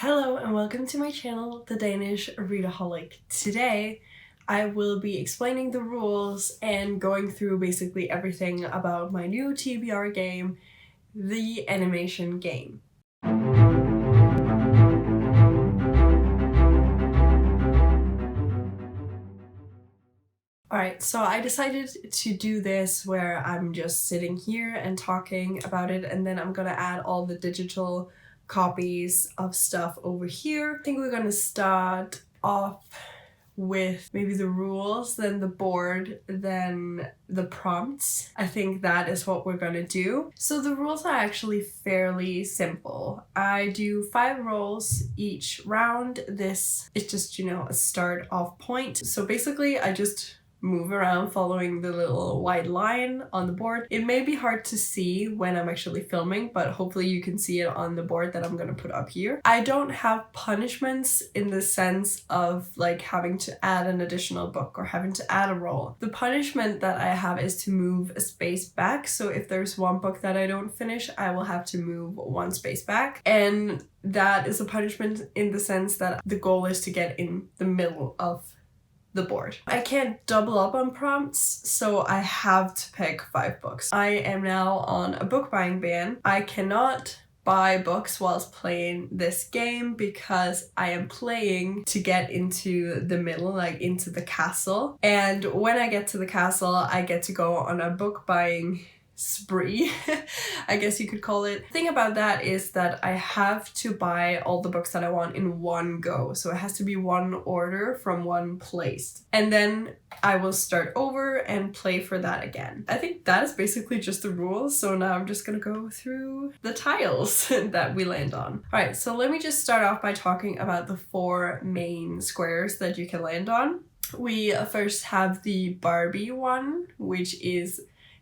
Hello and welcome to my channel, The Danish Readaholic. Today, I will be explaining the rules and going through basically everything about my new TBR game, the animation game. Alright, so I decided to do this where I'm just sitting here and talking about it, and then I'm gonna add all the digital copies of stuff over here. I think we're gonna start off with maybe the rules, then the board, then the prompts. I think that is what we're gonna do. So the rules are actually fairly simple. I do 5 rolls each round. This is just, a start off point. So basically I just move around following the little white line on the board. It may be hard to see when I'm actually filming, but hopefully you can see it on the board that I'm gonna put up here. I don't have punishments in the sense of like having to add an additional book or having to add a roll. The punishment that I have is to move a space back. So if there's one book that I don't finish, I will have to move 1 space back. And that is a punishment in the sense that the goal is to get in the middle of the board. I can't double up on prompts, so I have to pick 5 books. I am now on a book buying ban. I cannot buy books whilst playing this game because I am playing to get into the middle, like into the castle. And when I get to the castle, I get to go on a book buying spree, I guess you could call it. The thing about that is that I have to buy all the books that I want in one go. So it has to be one order from one place. And then I will start over and play for that again. I think that is basically just the rules. So now I'm just gonna go through the tiles that we land on. All right, so let me just start off by talking about the 4 main squares that you can land on. We first have the Barbie one, which is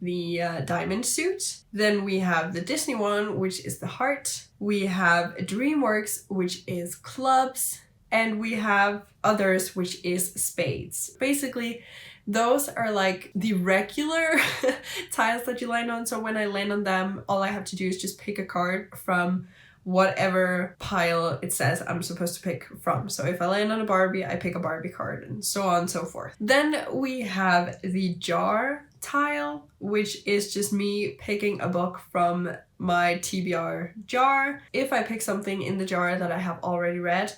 the diamond suit. Then we have the Disney one, which is the heart. We have Dreamworks, which is clubs. And we have others, which is spades. Basically, those are like the regular tiles that you land on. So when I land on them, all I have to do is just pick a card from whatever pile it says I'm supposed to pick from. So if I land on a Barbie, I pick a Barbie card and so on and so forth. Then we have the jar tile, which is just me picking a book from my TBR jar. If I pick something in the jar that I have already read,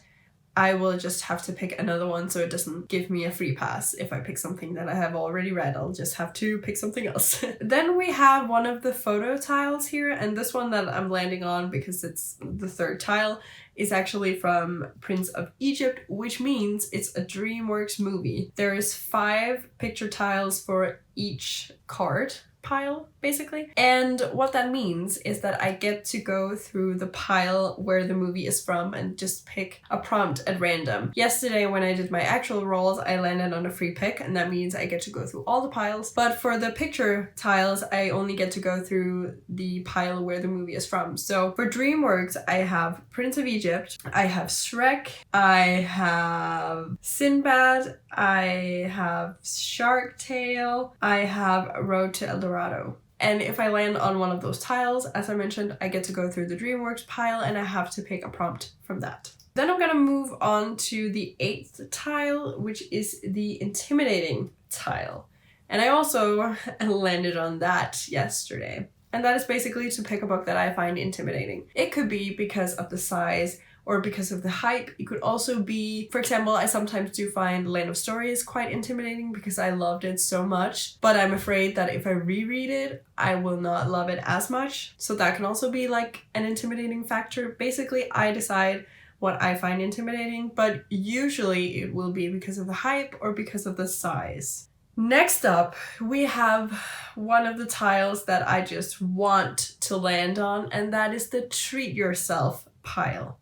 I will just have to pick another one so it doesn't give me a free pass. If I pick something that I have already read, I'll just have to pick something else. Then we have one of the photo tiles here, and this one that I'm landing on because it's the 3rd tile is actually from Prince of Egypt, which means it's a Dreamworks movie. There is 5 picture tiles for each card pile, basically. And what that means is that I get to go through the pile where the movie is from and just pick a prompt at random. Yesterday when I did my actual rolls, I landed on a free pick, and that means I get to go through all the piles. But for the picture tiles, I only get to go through the pile where the movie is from. So for Dreamworks, I have Prince of Egypt, I have Shrek, I have Sinbad, I have Shark Tale, I have Road to El Dorado. And if I land on one of those tiles, as I mentioned, I get to go through the Dreamworks pile and I have to pick a prompt from that. Then I'm gonna move on to the 8th tile, which is the intimidating tile. And I also landed on that yesterday. And that is basically to pick a book that I find intimidating. It could be because of the size or because of the hype. It could also be, for example, I sometimes do find Land of Stories quite intimidating because I loved it so much, but I'm afraid that if I reread it, I will not love it as much. So that can also be like an intimidating factor. Basically, I decide what I find intimidating, but usually it will be because of the hype or because of the size. Next up, we have one of the tiles that I just want to land on, and that is the Treat Yourself tile.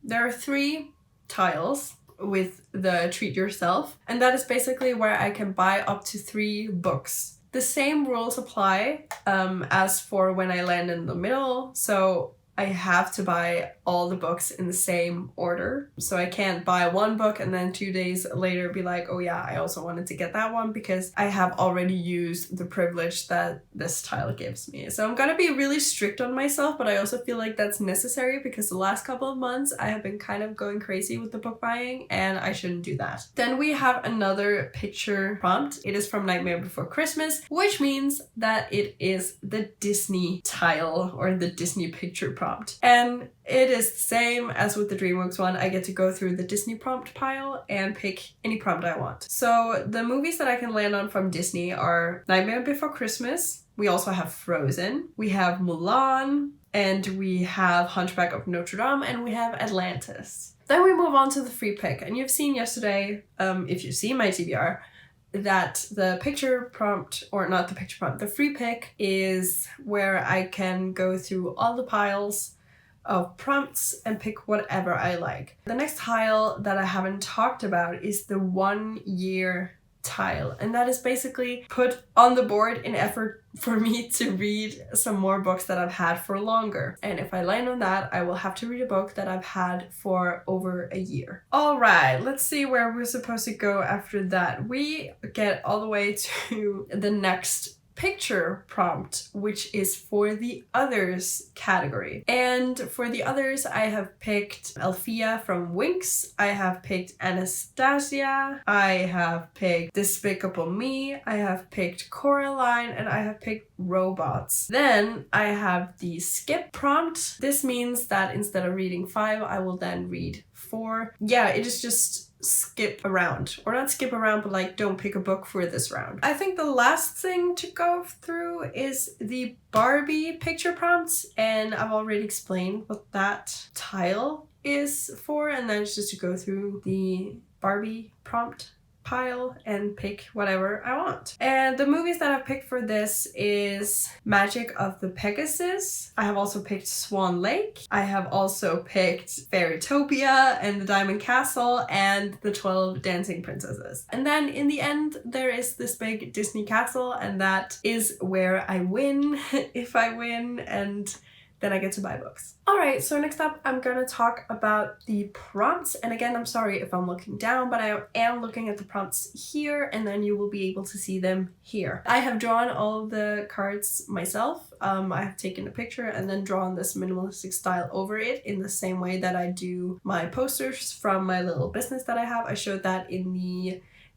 There are 3 tiles with the Treat Yourself, and that is basically where I can buy up to 3 books. The same rules apply as for when I land in the middle. So I have to buy all the books in the same order. So I can't buy one book and then 2 days later be like, oh yeah, I also wanted to get that one, because I have already used the privilege that this tile gives me. So I'm gonna be really strict on myself, but I also feel like that's necessary because the last couple of months I have been kind of going crazy with the book buying, and I shouldn't do that. Then we have another picture prompt. It is from Nightmare Before Christmas, which means that it is the Disney tile or the Disney picture prompt. And it is the same as with the Dreamworks one. I get to go through the Disney prompt pile and pick any prompt I want. So the movies that I can land on from Disney are Nightmare Before Christmas. We also have Frozen. We have Mulan. And we have Hunchback of Notre Dame. And we have Atlantis. Then we move on to the free pick. And you've seen yesterday, if you see my TBR, that the picture prompt, or not the picture prompt, the free pick is where I can go through all the piles of prompts and pick whatever I like. The next tile that I haven't talked about is the 1 year tile, and that is basically put on the board in effort for me to read some more books that I've had for longer. And if I land on that, I will have to read a book that I've had for over a year. All right, let's see where we're supposed to go after that. We get all the way to the next picture prompt, which is for the others category. And for the others, I have picked Alfea from Winx, I have picked Anastasia, I have picked Despicable Me, I have picked Coraline, and I have picked Robots. Then I have the skip prompt. This means that instead of reading 5, I will then read 4. Yeah, it is just skip around, or not skip around, but like don't pick a book for this round. I think the last thing to go through is the Barbie picture prompts, and I've already explained what that tile is for, and then it's just to go through the Barbie prompt pile and pick whatever I want. And the movies that I've picked for this is Magic of the Pegasus. I have also picked Swan Lake. I have also picked Fairytopia and the Diamond Castle and the 12 Dancing Princesses. And then in the end, there is this big Disney castle, and that is where I win if I win, and then I get to buy books. Alright, so next up I'm gonna talk about the prompts. And again, I'm sorry if I'm looking down, but I am looking at the prompts here, and then you will be able to see them here. I have drawn all of the cards myself. I have taken a picture and then drawn this minimalistic style over it in the same way that I do my posters from my little business that I have. I showed that in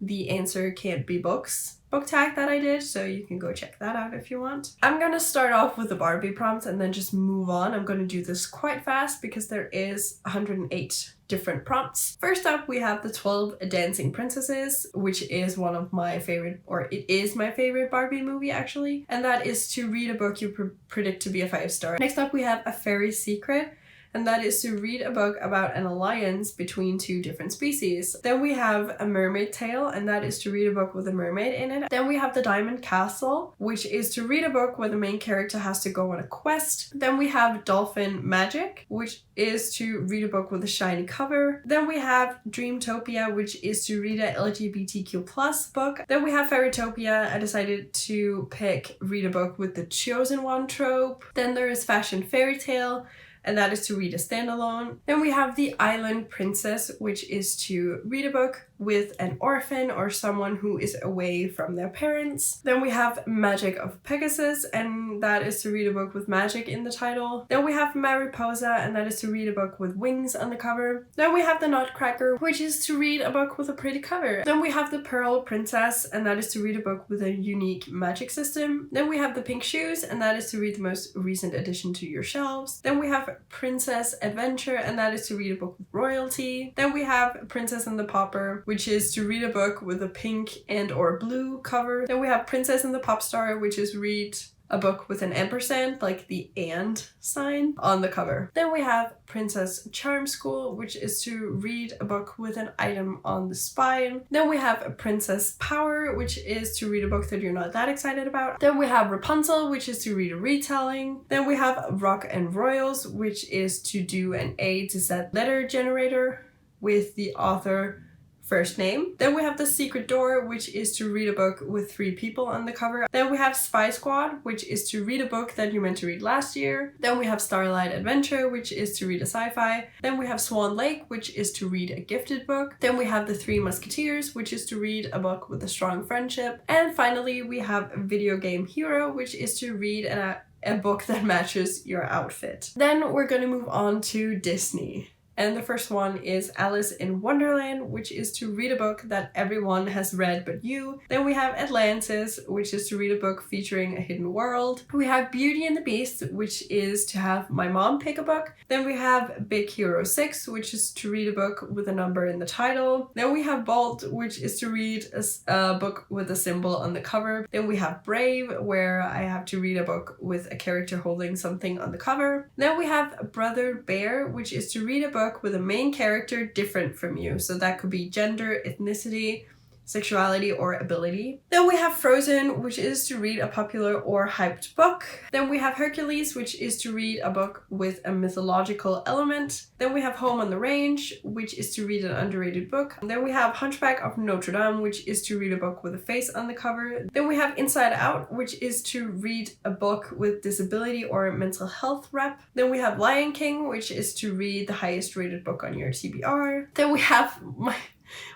the Answer Can't Be Books book tag that I did, so you can go check that out if you want. I'm gonna start off with the Barbie prompt and then just move on. I'm gonna do this quite fast because there is 108 different prompts. First up, we have the 12 Dancing Princesses, which is one of my favorite, or it is my favorite Barbie movie actually, and that is to read a book you predict to be a 5-star. Next up, we have A Fairy Secret, and that is to read a book about an alliance between 2 different species. Then we have A Mermaid Tale, and that is to read a book with a mermaid in it. Then we have The Diamond Castle, which is to read a book where the main character has to go on a quest. Then we have Dolphin Magic, which is to read a book with a shiny cover. Then we have Dreamtopia, which is to read a LGBTQ+ book. Then we have Fairytopia. I decided to pick read a book with the chosen one trope. Then there is Fashion Fairy Tale, and that is to read a standalone. Then we have The Island Princess, which is to read a book with an orphan or someone who is away from their parents. Then we have Magic of Pegasus, and that is to read a book with magic in the title. Then we have Mariposa, and that is to read a book with wings on the cover. Then we have The Nutcracker, which is to read a book with a pretty cover. Then we have The Pearl Princess, and that is to read a book with a unique magic system. Then we have The Pink Shoes, and that is to read the most recent addition to your shelves. Then we have Princess Adventure, and that is to read a book with royalty. Then we have Princess and the Pauper, which is to read a book with a pink and or blue cover. Then we have Princess and the Pop Star, which is read a book with an ampersand, like the and sign, on the cover. Then we have Princess Charm School, which is to read a book with an item on the spine. Then we have Princess Power, which is to read a book that you're not that excited about. Then we have Rapunzel, which is to read a retelling. Then we have Rock and Royals, which is to do an A to Z letter generator with the author first name. Then we have The Secret Door, which is to read a book with 3 people on the cover. Then we have Spy Squad, which is to read a book that you meant to read last year. Then we have Starlight Adventure, which is to read a sci-fi. Then we have Swan Lake, which is to read a gifted book. Then we have The Three Musketeers, which is to read a book with a strong friendship. And finally, we have Video Game Hero, which is to read a book that matches your outfit. Then we're gonna move on to Disney. And the first one is Alice in Wonderland, which is to read a book that everyone has read but you. Then we have Atlantis, which is to read a book featuring a hidden world. We have Beauty and the Beast, which is to have my mom pick a book. Then we have Big Hero 6, which is to read a book with a number in the title. Then we have Bolt, which is to read a book with a symbol on the cover. Then we have Brave, where I have to read a book with a character holding something on the cover. Then we have Brother Bear, which is to read a book with a main character different from you. So that could be gender, ethnicity, sexuality, or ability. Then we have Frozen, which is to read a popular or hyped book. Then we have Hercules, which is to read a book with a mythological element. Then we have Home on the Range, which is to read an underrated book. Then we have Hunchback of Notre Dame, which is to read a book with a face on the cover. Then we have Inside Out, which is to read a book with disability or mental health rep. Then we have Lion King, which is to read the highest rated book on your TBR. Then we have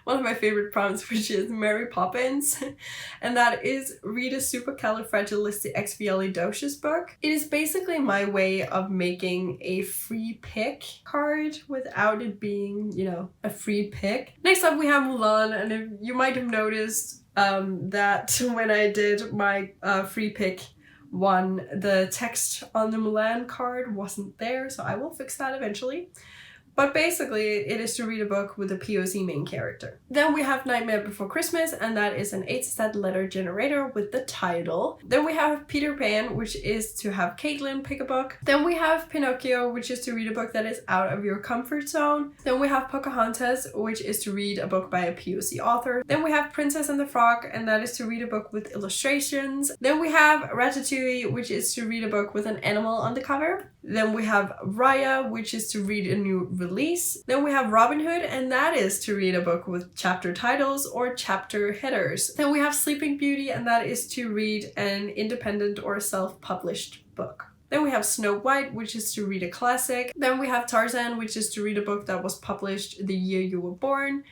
one of my favorite prompts, which is Mary Poppins, and that is read a supercalifragilisticexpialidocious book. It is basically my way of making a free pick card without it being, you know, a free pick. Next up we have Mulan, and if you might have noticed that when I did my free pick one, the text on the Mulan card wasn't there, so I will fix that eventually. But basically, it is to read a book with a POC main character. Then we have Nightmare Before Christmas, and that is an 8-set letter generator with the title. Then we have Peter Pan, which is to have Caitlin pick a book. Then we have Pinocchio, which is to read a book that is out of your comfort zone. Then we have Pocahontas, which is to read a book by a POC author. Then we have Princess and the Frog, and that is to read a book with illustrations. Then we have Ratatouille, which is to read a book with an animal on the cover. Then we have Raya, which is to read a new release. Then we have Robin Hood, and that is to read a book with chapter titles or chapter headers. Then we have Sleeping Beauty, and that is to read an independent or self-published book. Then we have Snow White, which is to read a classic. Then we have Tarzan, which is to read a book that was published the year you were born,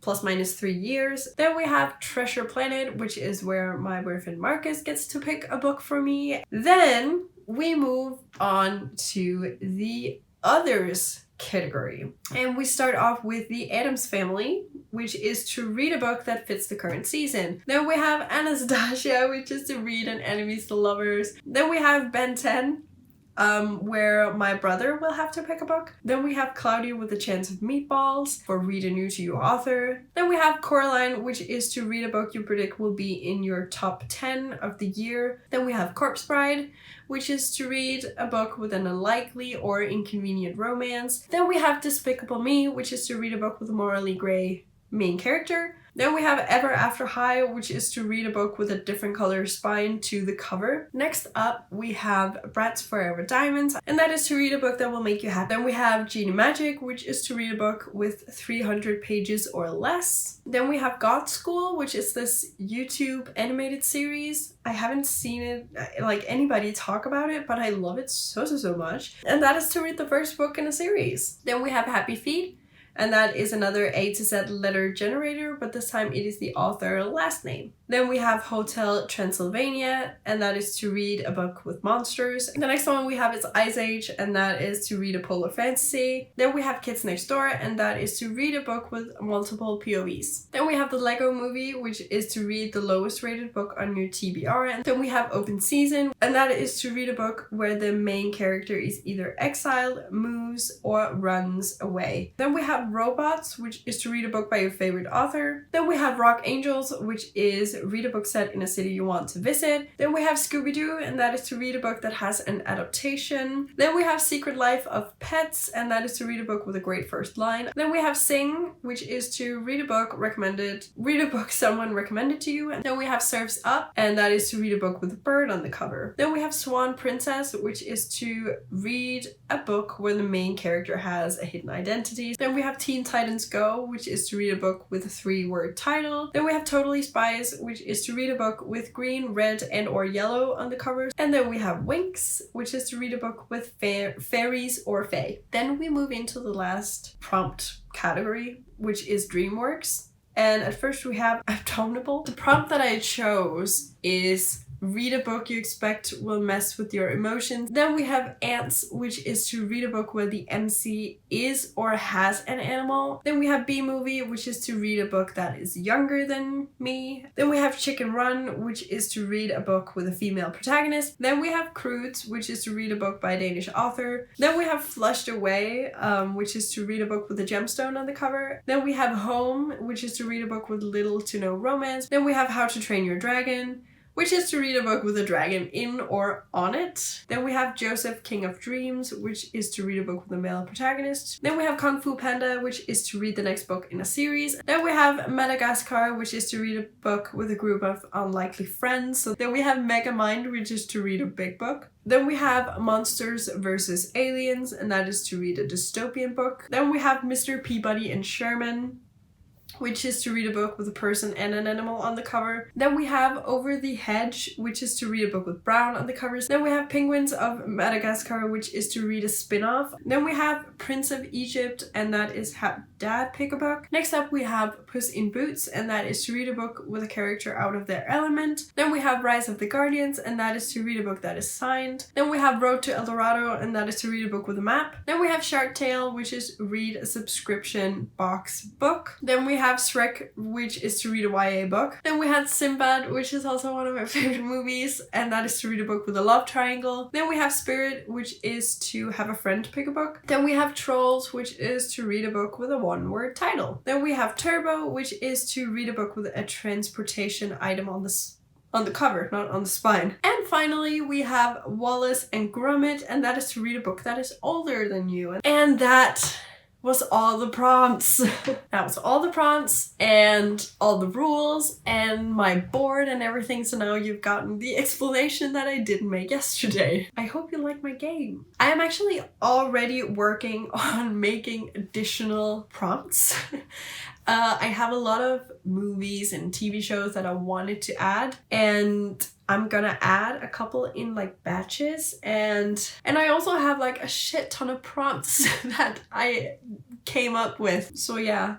±3 years. Then we have Treasure Planet, which is where my boyfriend Marcus gets to pick a book for me. Then we move on to the others category. And we start off with the Addams Family, which is to read a book that fits the current season. Then we have Anastasia, which is to read an Enemies to Lovers. Then we have Ben 10, where my brother will have to pick a book. Then we have Cloudy with a Chance of Meatballs for read a new to you author. Then we have Coraline, which is to read a book you predict will be in your top 10 of the year. Then we have Corpse Bride, which is to read a book with an unlikely or inconvenient romance. Then we have Despicable Me, which is to read a book with a morally grey main character. Then we have Ever After High, which is to read a book with a different color spine to the cover. Next up, we have Bratz Forever Diamonds, and that is to read a book that will make you happy. Then we have Genie Magic, which is to read a book with 300 pages or less. Then we have God School, which is this YouTube animated series. I haven't seen it, like anybody talk about it, but I love it so much. And that is to read the first book in a series. Then we have Happy Feet, and that is another A to Z letter generator, but this time it is the author last name. Then we have Hotel Transylvania, and that is to read a book with monsters. The next one we have is Ice Age, and that is to read a polar fantasy. Then we have Kids Next Door, and that is to read a book with multiple POVs. Then we have The Lego Movie, which is to read the lowest rated book on your TBR. And then we have Open Season, and that is to read a book where the main character is either exiled, moves, or runs away. Then we have Robots, which is to read a book by your favorite author. Then we have Rock Angels, which is is read a book set in a city you want to visit. Then we have Scooby-Doo, and that is to read a book that has an adaptation. Then we have Secret Life of Pets, and that is to read a book with a great first line. Then we have Sing, which is to read a book someone recommended to you. And then we have Surf's Up, and that is to read a book with a bird on the cover. Then we have Swan Princess, which is to read a book where the main character has a hidden identity. Then we have Teen Titans Go, which is to read a book with a 3-word title. Then we have Totally Spies, which is to read a book with green, red, and or yellow on the covers. And then we have Winx, which is to read a book with fairies or fae. Then we move into the last prompt category, which is Dreamworks. And at first we have Abominable. The prompt that I chose is read a book you expect will mess with your emotions. Then we have Ants, which is to read a book where the MC is or has an animal. Then we have B-Movie, which is to read a book that is younger than me. Then we have Chicken Run, which is to read a book with a female protagonist. Then we have Croods, which is to read a book by a Danish author. Then we have Flushed Away, which is to read a book with a gemstone on the cover. Then we have Home, which is to read a book with little to no romance. Then we have How to Train Your Dragon, which is to read a book with a dragon in or on it. Then we have Joseph, King of Dreams, which is to read a book with a male protagonist. Then we have Kung Fu Panda, which is to read the next book in a series. Then we have Madagascar, which is to read a book with a group of unlikely friends. So then we have Megamind, which is to read a big book. Then we have Monsters vs. Aliens, and that is to read a dystopian book. Then we have Mr. Peabody and Sherman, which is to read a book with a person and an animal on the cover. Then we have Over the Hedge, which is to read a book with brown on the covers. Then we have Penguins of Madagascar, which is to read a spin-off. Then we have Prince of Egypt, and that is Have Dad Pick a Book. Next up we have Puss in Boots, and that is to read a book with a character out of their element. Then we have Rise of the Guardians, and that is to read a book that is signed. Then we have Road to El Dorado, and that is to read a book with a map. Then we have Shark Tale, which is read a subscription box book. Then we have Shrek, which is to read a YA book. Then we had Sinbad, which is also one of my favorite movies, and that is to read a book with a love triangle. Then we have Spirit, which is to have a friend pick a book. Then we have Trolls, which is to read a book with a 1-word title. Then we have Turbo, which is to read a book with a transportation item on the cover, not on the spine. And finally, we have Wallace and Gromit, and that is to read a book that is older than you. And that was all the prompts. That was all the prompts and all the rules and my board and everything. So now you've gotten the explanation that I didn't make yesterday. I hope you like my game. I am actually already working on making additional prompts. I have a lot of movies and TV shows that I wanted to add, and I'm gonna add a couple in like batches, and I also have like a shit ton of prompts that I came up with. So yeah,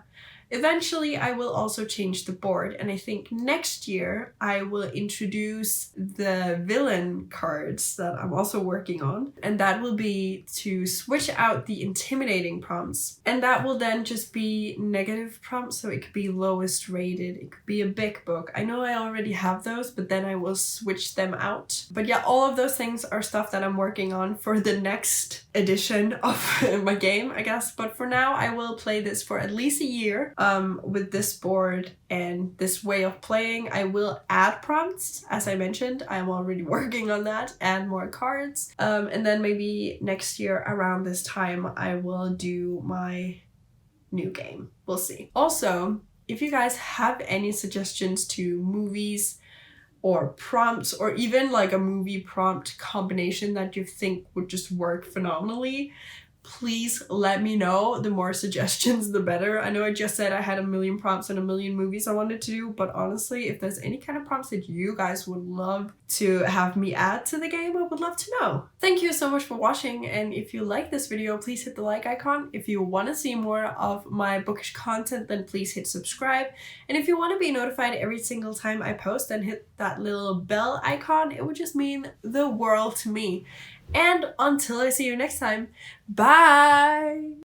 eventually I will also change the board, and I think next year I will introduce the villain cards that I'm also working on, and that will be to switch out the intimidating prompts, and that will then just be negative prompts. So it could be lowest rated, it could be a big book. I know I already have those, but then I will switch them out. But yeah, all of those things are stuff that I'm working on for the next edition of my game, I guess. But for now I will play this for at least a year with this board and this way of playing. I will add prompts, as I mentioned. I'm already working on that, add more cards. And then maybe next year around this time I will do my new game. We'll see. Also, if you guys have any suggestions to movies or prompts, or even like a movie prompt combination that you think would just work phenomenally, please let me know. The more suggestions, the better. I know I just said I had a million prompts and a million movies I wanted to do, but honestly, if there's any kind of prompts that you guys would love to have me add to the game, I would love to know. Thank you so much for watching, and if you like this video, please hit the like icon. If you want to see more of my bookish content, then please hit subscribe. And if you want to be notified every single time I post, then hit that little bell icon. It would just mean the world to me. And until I see you next time, bye!